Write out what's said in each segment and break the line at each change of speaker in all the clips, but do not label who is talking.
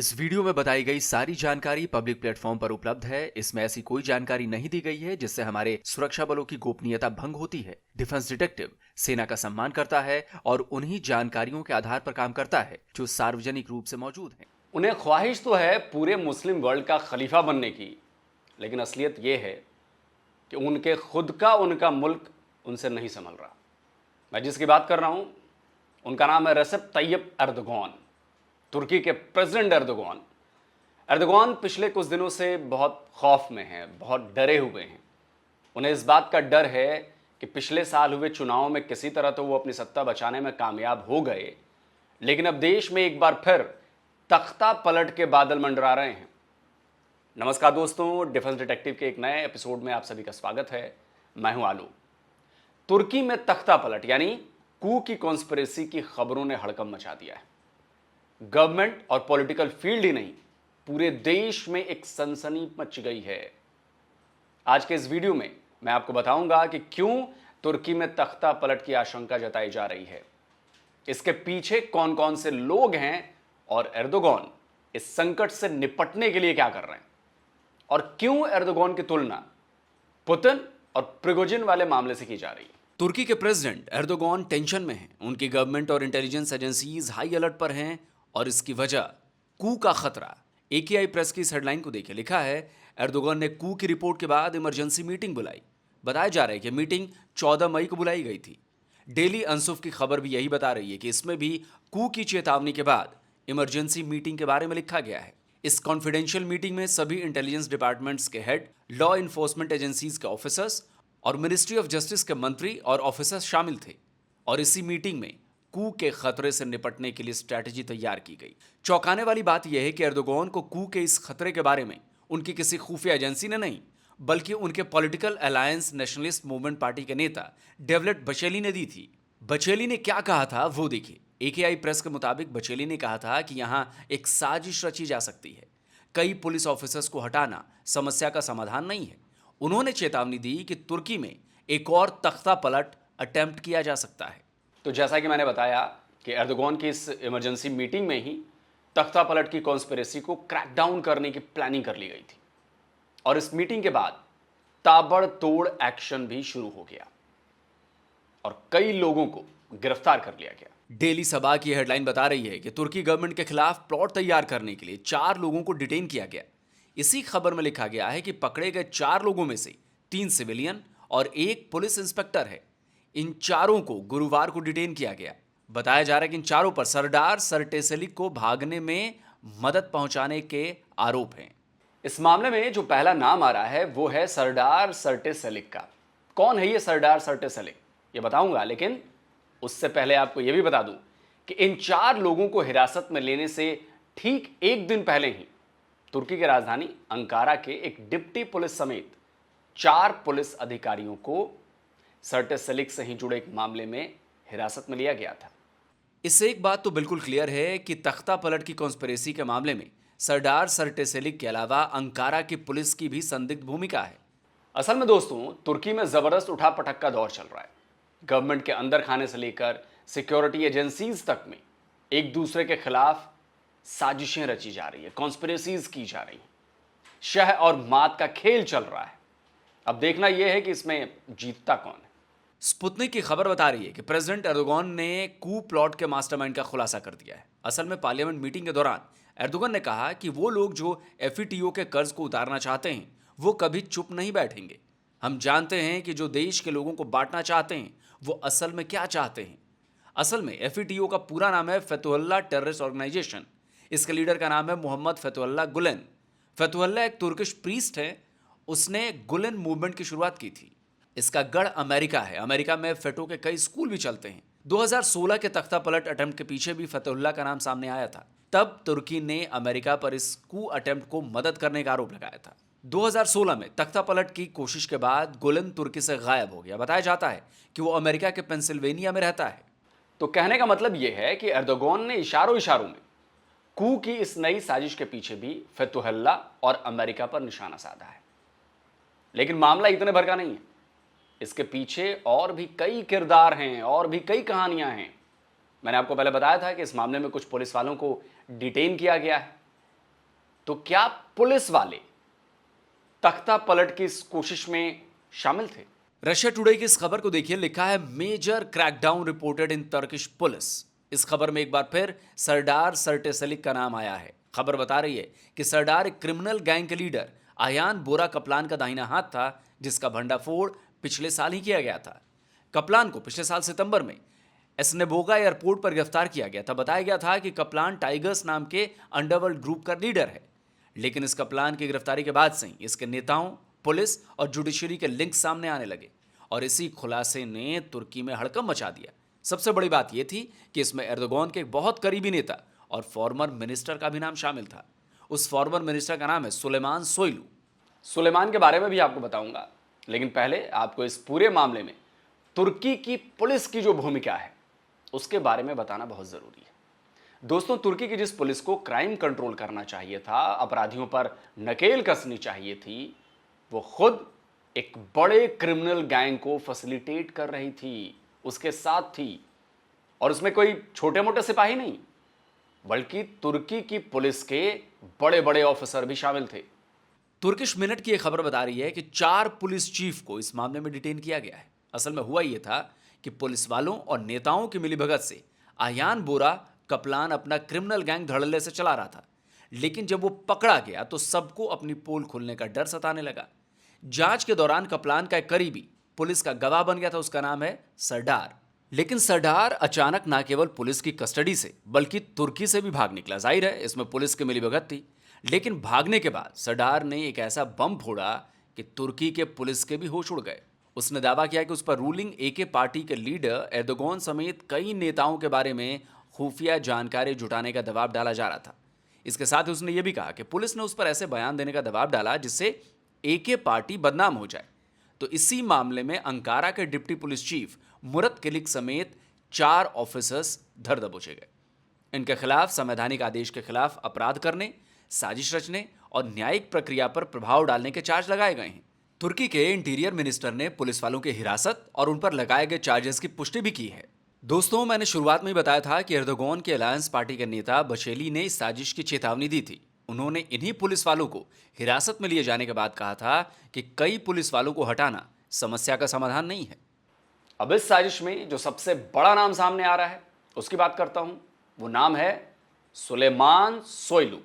इस वीडियो में बताई गई सारी जानकारी पब्लिक प्लेटफॉर्म पर उपलब्ध है। इसमें ऐसी कोई जानकारी नहीं दी गई है जिससे हमारे सुरक्षा बलों की गोपनीयता भंग होती है। डिफेंस डिटेक्टिव सेना का सम्मान करता है और उन्हीं जानकारियों के आधार पर काम करता है जो सार्वजनिक रूप से मौजूद है।
उन्हें ख्वाहिश तो है पूरे मुस्लिम वर्ल्ड का खलीफा बनने की, लेकिन असलियत यह है कि उनके खुद का उनका मुल्क उनसे नहीं संभल रहा। मैं जिसकी बात कर रहा हूं उनका नाम है रेसेप तैयब एर्दोगान, तुर्की के प्रेसिडेंट एर्दोगान। एर्दोगान पिछले कुछ दिनों से बहुत खौफ में हैं, बहुत डरे हुए हैं। उन्हें इस बात का डर है कि पिछले साल हुए चुनाव में किसी तरह तो वो अपनी सत्ता बचाने में कामयाब हो गए, लेकिन अब देश में एक बार फिर तख्ता पलट के बादल मंडरा रहे हैं। नमस्कार दोस्तों, डिफेंस डिटेक्टिव के एक नए एपिसोड में आप सभी का स्वागत है। मैं हूं आलू। तुर्की में तख्ता पलट यानी कू की कॉन्स्पिरेसी की खबरों ने हड़कंप मचा दिया है। गवर्नमेंट और पॉलिटिकल फील्ड ही नहीं, पूरे देश में एक सनसनी मच गई है। आज के इस वीडियो में मैं आपको बताऊंगा कि क्यों तुर्की में तख्ता पलट की आशंका जताई जा रही है, इसके पीछे कौन कौन से लोग हैं और एर्दोगान इस संकट से निपटने के लिए क्या कर रहे हैं, और क्यों एर्दोगान की तुलना पुतिन और प्रिगोजिन वाले मामले से की जा रही है।
तुर्की के प्रेसिडेंट एर्दोगान टेंशन में हैं। उनकी गवर्नमेंट और इंटेलिजेंस एजेंसीज हाई अलर्ट पर हैं और इसकी वजह कू का खतरा। एकेआई प्रेस की इस हेडलाइन को देखिए, लिखा है एर्दोगान ने कू की रिपोर्ट के बाद इमरजेंसी मीटिंग बुलाई। बताया जा रहा है कि मीटिंग 14 मई को बुलाई गई थी। डेली अंसुफ की खबर भी यही बता रही है कि इसमें भी कू की चेतावनी के बाद इमरजेंसी मीटिंग के बारे में लिखा गया है। इस कॉन्फिडेंशियल मीटिंग में सभी इंटेलिजेंस डिपार्टमेंट्स के हेड, लॉ इन्फोर्समेंट एजेंसीज के ऑफिसर्स और मिनिस्ट्री ऑफ जस्टिस के मंत्री और ऑफिसर्स शामिल थे। और इसी मीटिंग में कू के खतरे से निपटने के लिए स्ट्रैटेजी तैयार की गई। चौंकाने वाली बात यह है कि एर्दोगान को कू के इस खतरे के बारे में उनकी किसी खुफिया एजेंसी ने नहीं, बल्कि उनके political alliance nationalist movement party के नेता डेवलेट बचेली ने दी थी। बचेली ने क्या कहा था वो देखिए। एकेआई प्रेस के मुताबिक बचेली ने कहा था कि यहां एक साजिश रची जा सकती है। कई पुलिस ऑफिसर्स को हटाना समस्या का समाधान नहीं है। उन्होंने चेतावनी दी कि तुर्की में एक और तख्ता पलट अटेम्प्ट किया जा सकता है।
तो जैसा कि मैंने बताया कि एर्दोगान की इस इमरजेंसी मीटिंग में ही तख्ता पलट की कॉन्स्पिरेसी को क्रैकडाउन करने की प्लानिंग कर ली गई थी, और इस मीटिंग के बाद ताबड़तोड़ एक्शन भी शुरू हो गया और कई लोगों को गिरफ्तार कर लिया गया।
डेली सबा की हेडलाइन बता रही है कि तुर्की गवर्नमेंट के खिलाफ प्लॉट तैयार करने के लिए 4 लोगों को डिटेन किया गया। इसी खबर में लिखा गया है कि पकड़े गए 4 लोगों में से 3 सिविलियन और 1 पुलिस इंस्पेक्टर है। इन चारों को गुरुवार को डिटेन किया गया। बताया जा रहा है कि इन चारों पर सरदार सर्टेसेलिक को भागने में मदद पहुंचाने के आरोप हैं।
इस मामले में जो पहला नाम आ रहा है वो है सरदार सर्टेसेलिक का। कौन है ये सरदार सर्टेसेलिक, ये बताऊंगा, लेकिन उससे पहले आपको यह भी बता दूं कि इन 4 लोगों को हिरासत में लेने से ठीक एक दिन पहले ही तुर्की की राजधानी अंकारा के एक डिप्टी पुलिस समेत 4 पुलिस अधिकारियों को सर्टेसेलिक से ही जुड़े एक मामले में हिरासत में लिया गया था।
इससे एक बात तो बिल्कुल क्लियर है कि तख्ता पलट की कॉन्स्पिरेसी के मामले में सरदार सर्टेसेलिक के अलावा अंकारा की पुलिस की भी संदिग्ध भूमिका है।
असल में दोस्तों, तुर्की में जबरदस्त उठापटक का दौर चल रहा है। गवर्नमेंट के अंदर खाने से लेकर सिक्योरिटी एजेंसीज तक में एक दूसरे के खिलाफ साजिशें रची जा रही है, कॉन्स्पिरेसीज की जा रही है। शह और मात का खेल चल रहा है। अब देखना यह है कि इसमें जीतता कौन है।
स्पुतनिक की खबर बता रही है कि प्रेसिडेंट एर्दोगान ने कू प्लॉट के मास्टरमाइंड का खुलासा कर दिया है। असल में पार्लियामेंट मीटिंग के दौरान एर्दोगान ने कहा कि वो लोग जो एफईटीओ के कर्ज को उतारना चाहते हैं वो कभी चुप नहीं बैठेंगे। हम जानते हैं कि जो देश के लोगों को बांटना चाहते हैं वो असल में क्या चाहते हैं। असल में एफईटीओ का पूरा नाम है फतहुल्लाह टेररिस्ट ऑर्गेनाइजेशन। इसके लीडर का नाम है मोहम्मद फतहुल्लाह गुलेन। फतहुल्लाह एक तुर्किश प्रीस्ट है। उसने गुलेन मूवमेंट की शुरुआत की थी। इसका गढ़ अमेरिका है। अमेरिका में फेटो के कई स्कूल भी चलते हैं। 2016 के तख्ता पलट अटेम्प्ट के पीछे भी फतहुल्लाह का नाम सामने आया था। तब तुर्की ने अमेरिका पर इस कू अटेम्प्ट को मदद करने का आरोप लगाया था। 2016 में तख्ता पलट की कोशिश के बाद गुलेन तुर्की से गायब हो गया। बताया जाता है कि वो अमेरिका के पेंसिल्वेनिया में रहता है।
तो कहने का मतलब यह है कि एर्दोगान ने इशारों इशारों में कू की इस नई साजिश के पीछे भी फतहुल्लाह और अमेरिका पर निशाना साधा है। लेकिन मामला इतने भर का नहीं है। इसके पीछे और भी कई किरदार हैं और भी कई कहानियां हैं। मैंने आपको पहले बताया था कि इस मामले में कुछ पुलिस वालों को डिटेन किया गया है। तो क्या पुलिस वाले तख्ता पलट की इस कोशिश में शामिल थे?
रशिया टुडे की इस खबर को देखिए, लिखा है major crackdown reported in Turkish police. इस खबर में एक बार फिर सरदार सर्टेसलिक का नाम आया है। खबर बता रही है कि सरदार एक क्रिमिनल गैंग के लीडर आयान बोरा कपलान का दाहिना हाथ था, जिसका भंडाफोड़ पिछले साल ही किया गया था। कपलान को पिछले साल सितंबर में एस्नेबोगा एयरपोर्ट पर गिरफ्तार किया गया था। बताया गया था कि कपलान टाइगर्स नाम के अंडरवर्ल्ड ग्रुप का लीडर है। लेकिन इस कपलान की गिरफ्तारी के बाद से ही इसके नेताओं, पुलिस और जुडिशरी के लिंक सामने आने लगे और इसी खुलासे ने तुर्की में हड़कंप मचा दिया। सबसे बड़ी बात यह थी कि इसमें एर्दोगान के एक बहुत करीबी नेता और फॉर्मर मिनिस्टर का भी नाम शामिल था। उस फॉर्मर मिनिस्टर का नाम है सुलेमान सोयलू।
सुलेमान के बारे में भी आपको बताऊंगा, लेकिन पहले आपको इस पूरे मामले में तुर्की की पुलिस की जो भूमिका है उसके बारे में बताना बहुत जरूरी है। दोस्तों, तुर्की की जिस पुलिस को क्राइम कंट्रोल करना चाहिए था, अपराधियों पर नकेल कसनी चाहिए थी, वो खुद एक बड़े क्रिमिनल गैंग को फैसिलिटेट कर रही थी, उसके साथ थी। और उसमें कोई छोटे मोटे सिपाही नहीं, बल्कि तुर्की की पुलिस के बड़े बड़े ऑफिसर भी शामिल थे।
तुर्किश मिनट की यह खबर बता रही है कि 4 पुलिस चीफ को इस मामले में डिटेन किया गया है। असल में हुआ यह था कि पुलिस वालों और नेताओं की मिलीभगत से आयान बोरा कपलान अपना क्रिमिनल गैंग धड़ल्ले से चला रहा था। लेकिन जब वो पकड़ा गया तो सबको अपनी पोल खुलने का डर सताने लगा। जांच के दौरान कपलान का एक करीबी पुलिस का गवाह बन गया था। उसका नाम है सरदार। लेकिन सरदार अचानक ना केवल पुलिस की कस्टडी से बल्कि तुर्की से भी भाग निकला। जाहिर है इसमें पुलिस की मिलीभगत थी। लेकिन भागने के बाद सरदार ने एक ऐसा बम फोड़ा कि तुर्की के पुलिस के भी होश उड़ गए। उसने दावा किया कि उस पर रूलिंग एके पार्टी के लीडर एर्दोगान समेत कई नेताओं के बारे में खुफिया जानकारी जुटाने का दबाव डाला जा रहा था। इसके साथ ही उसने यह भी कहा कि पुलिस ने उस पर ऐसे बयान देने का दबाव डाला जिससे एके पार्टी बदनाम हो जाए। तो इसी मामले में अंकारा के डिप्टी पुलिस चीफ मुरत किलिक समेत 4 ऑफिसर्स धर दबोचे गए। इनके खिलाफ संवैधानिक आदेश के खिलाफ अपराध करने, साजिश रचने और न्यायिक प्रक्रिया पर प्रभाव डालने के चार्ज लगाए गए हैं। तुर्की के इंटीरियर मिनिस्टर ने पुलिस वालों की हिरासत और उन पर लगाए गए चार्जेस की पुष्टि भी की है। दोस्तों, मैंने शुरुआत में ही बताया था कि एर्दोगान के अलायंस पार्टी के नेता बशेली ने इस साजिश की चेतावनी दी थी। उन्होंने इन्हीं पुलिस वालों को हिरासत में लिए जाने के बाद कहा था कि कई पुलिस वालों को हटाना समस्या का समाधान नहीं है।
अब इस साजिश में जो सबसे बड़ा नाम सामने आ रहा है उसकी बात करता हूं। वो नाम है सुलेमान सोयलू।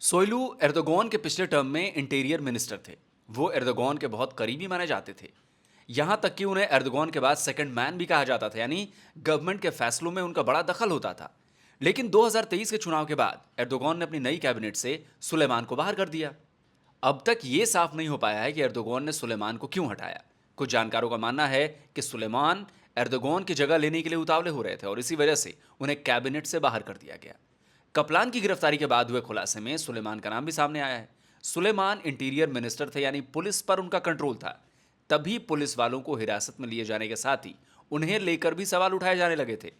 सोयलू एर्दोगान के पिछले टर्म में इंटीरियर मिनिस्टर थे। वो एर्दोगान के बहुत करीबी माने जाते थे। यहां तक कि उन्हें एर्दोगान के बाद सेकंड मैन भी कहा जाता था, यानी गवर्नमेंट के फैसलों में उनका बड़ा दखल होता था। लेकिन 2023 के चुनाव के बाद एर्दोगान ने अपनी नई कैबिनेट से सुलेमान को बाहर कर दिया। अब तक ये साफ नहीं हो पाया है कि एर्दोगान ने सुलेमान को क्यों हटाया। कुछ जानकारों का मानना है कि सुलेमान एर्दोगान की जगह लेने के लिए उतावले हो रहे थे और इसी वजह से उन्हें कैबिनेट से बाहर कर दिया गया। कपलान की गिरफ्तारी के बाद हुए खुलासे में सुलेमान का नाम भी सामने आया है। सुलेमान इंटीरियर मिनिस्टर थे, यानी पुलिस पर उनका कंट्रोल था। तभी पुलिस वालों को हिरासत में लिए जाने के साथ ही उन्हें लेकर भी सवाल उठाए जाने लगे थे।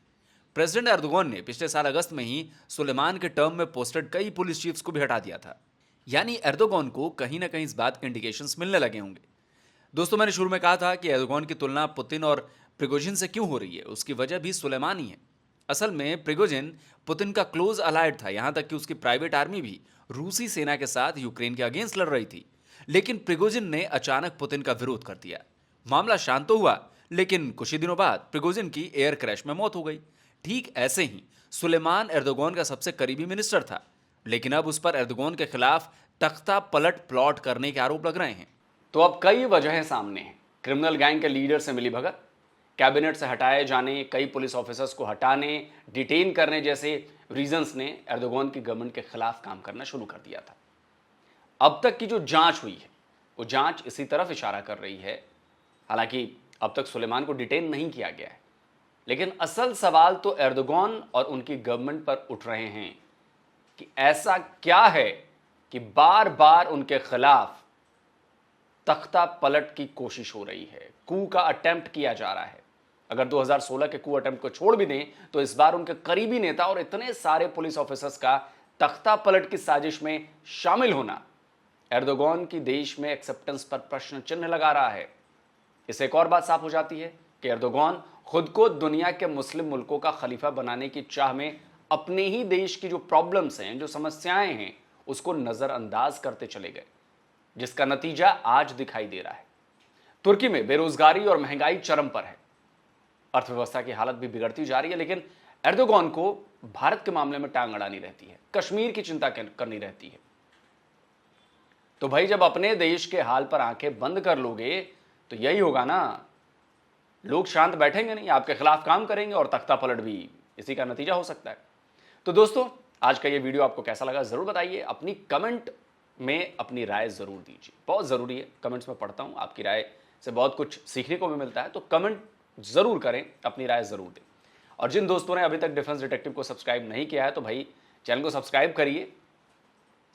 प्रेसिडेंट एर्दोगान ने पिछले साल अगस्त में ही सुलेमान के टर्म में पोस्टेड कई पुलिस चीफ्स को भी हटा दिया था। यानी एर्दोगान को कहीं ना कहीं इस बात के इंडिकेशंस मिलने लगे होंगे। दोस्तों, मैंने शुरू में कहा था कि एर्दोगान की तुलना पुतिन और प्रिगोजिन से क्यों हो रही है। उसकी वजह भी सुलेमान ही है। असल में प्रिगोजिन पुतिन का क्लोज अलाइड था, यहां तक कि उसकी प्राइवेट आर्मी भी रूसी सेना के साथ यूक्रेन के अगेंस्ट लड़ रही थी। लेकिन प्रिगोजिन ने अचानक पुतिन का विरोध कर दिया। मामला शांत तो हुआ, लेकिन कुछ ही दिनों बाद प्रिगोजिन की एयर क्रैश में मौत हो गई। ठीक ऐसे ही सुलेमान एर्दोगान का सबसे करीबी मिनिस्टर था, लेकिन अब उस पर एर्दोगान के खिलाफ तख्ता पलट प्लॉट करने के आरोप लग रहे हैं।
तो अब कई वजहें सामने हैं। क्रिमिनल गैंग के लीडर से मिली भगत, कैबिनेट से हटाए जाने, कई पुलिस ऑफिसर्स को हटाने, डिटेन करने जैसे रीजंस ने एर्दोगान की गवर्नमेंट के खिलाफ काम करना शुरू कर दिया था। अब तक की जो जांच हुई है वो जांच इसी तरफ इशारा कर रही है। हालांकि अब तक सुलेमान को डिटेन नहीं किया गया है, लेकिन असल सवाल तो एर्दोगान और उनकी गवर्नमेंट पर उठ रहे हैं कि ऐसा क्या है कि बार बार उनके खिलाफ तख्ता पलट की कोशिश हो रही है, कू का अटेम्प्ट किया जा रहा है। अगर 2016 के कू अटेम्प्ट को छोड़ भी दें तो इस बार उनके करीबी नेता और इतने सारे पुलिस ऑफिसर्स का तख्ता पलट की साजिश में शामिल होना एर्दोगान की देश में एक्सेप्टेंस पर प्रश्न चिन्ह लगा रहा है। इससे एक और बात साफ हो जाती है कि एर्दोगान खुद को दुनिया के मुस्लिम मुल्कों का खलीफा बनाने की चाह में अपने ही देश की जो प्रॉब्लम्स हैं, जो समस्याएं हैं, उसको नज़रअंदाज करते चले गए, जिसका नतीजा आज दिखाई दे रहा है। तुर्की में बेरोजगारी और महंगाई चरम पर है, अर्थव्यवस्था की हालत भी बिगड़ती जा रही है, लेकिन एर्दोगान को भारत के मामले में टांग अड़ानी रहती है, कश्मीर की चिंता करनी रहती है। तो भाई जब अपने देश के हाल पर आंखें बंद कर लोगे तो यही होगा ना, लोग शांत बैठेंगे नहीं, आपके खिलाफ काम करेंगे और तख्ता पलट भी इसी का नतीजा हो सकता है। तो दोस्तों, आज का ये वीडियो आपको कैसा लगा जरूर बताइए, अपनी कमेंट में अपनी राय जरूर दीजिए, बहुत जरूरी है। कमेंट्स में पढ़ता हूं, आपकी राय से बहुत कुछ सीखने को भी मिलता है, तो कमेंट जरूर करें, अपनी राय जरूर दें। और जिन दोस्तों ने अभी तक डिफेंस डिटेक्टिव को सब्सक्राइब नहीं किया है तो भाई चैनल को सब्सक्राइब करिए,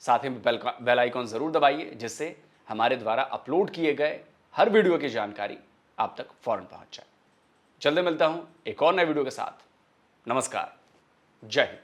साथ ही बेल आइकॉन जरूर दबाइए, जिससे हमारे द्वारा अपलोड किए गए हर वीडियो की जानकारी आप तक फौरन पहुंच जाए। जल्दी मिलता हूं एक और नए वीडियो के साथ। नमस्कार, जय हिंद।